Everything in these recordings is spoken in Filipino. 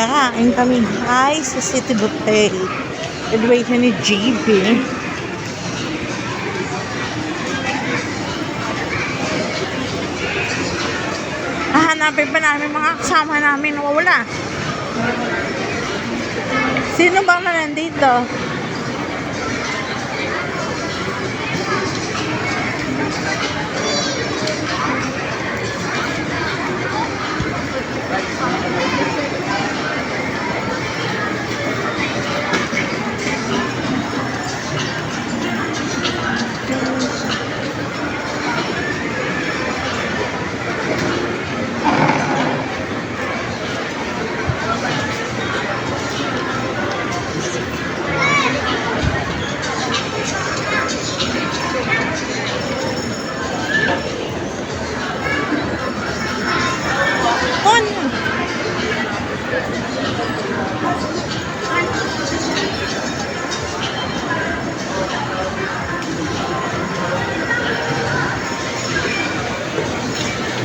Kakain kami guys sa City Buffet. Graduation ni JB. Hahanapin pa namin mga kasama namin. Wala. Sino bang na nandito?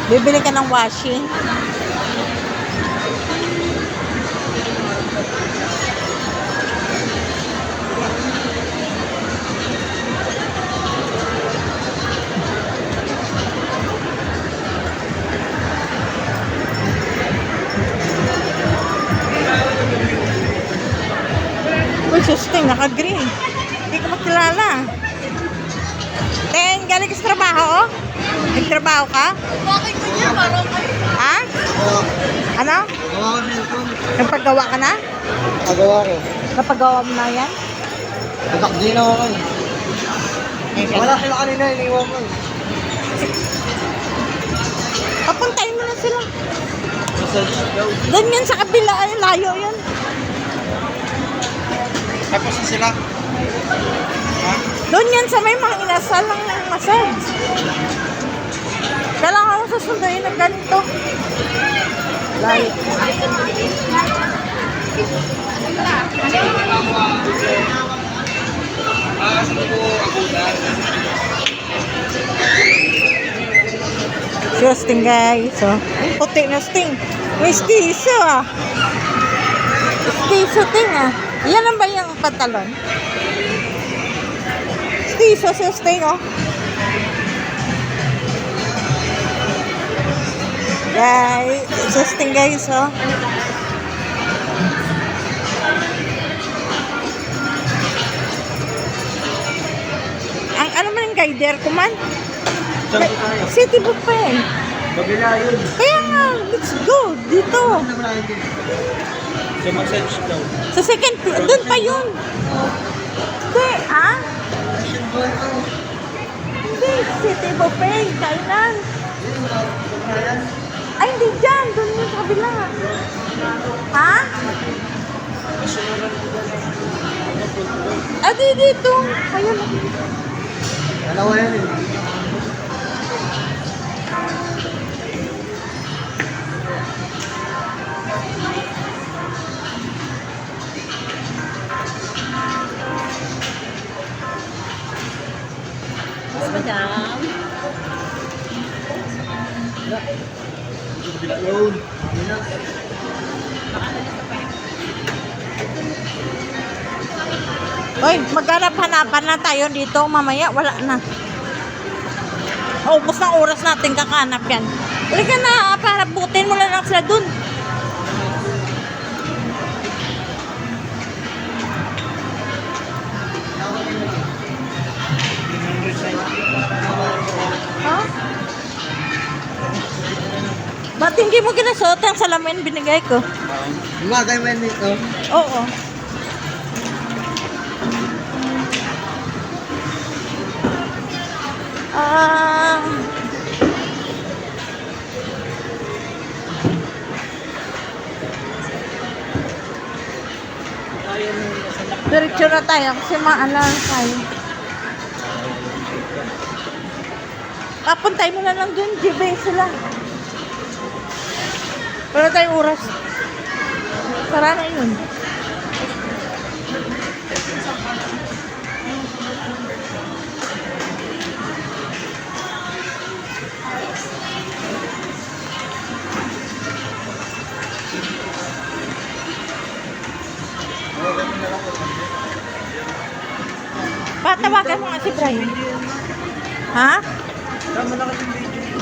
Bibili ka ng washing. Uy, susting, naka-green. Hindi ka makilala. Ten, galing ka sa trabaho? Nagtrabaho ka? Bakit ko niya? Parang kayo. Ha? Oo. Ano? Gawa ko cellphone. Nagpagawa ka na? Pagawa ko. Napagawa mo na yan? Nagkakdi na ako. Wala sila kanina, iniwan ko. Papuntahin mo na sila. Massage daw. Doon yan sa kabila, ay layo yan. Tapos na sila. Ha? Doon yan sa may mga inasal lang ng massage. Kailangan ko sasundayin ng ganito. Layo. So, sting guys. So, puti na sting. May stiso ah. Stiso ting ah. Yan ang ba yung pantalon? Stiso sa sting oh. Guys, susting guys, oh. Ang ano man yung guider ko man? Saan po tayo? City Buffet. Kabila yun. Kaya nga, let's go. Dito. Sa massage daw. Sa second floor. Doon pa yun. Hindi, ah? Hindi, City Buffet. Kainan. Ay, hindi dyan. Doon yung sa kabila. Ha? Ah, dito. Ayun. Dalawa yan eh. Madam. Yun. Hoy, maghanap-hanapan na tayo dito. Mamaya, wala na. Ubus ng oras natin kakanap yan. Halika na, para butin mo lang sila dun. Ha? Ba't hindi mo ginasuot ang salamin binigay ko? Gumagay mo yan dito. Oo. Diretso na tayo kasi maalala tayo. Papuntay mo na lang dun, Jibay sila. Wala tayong oras. Sara na yun. tawagan mo nga si Brian. Ha? Tama na kasi video.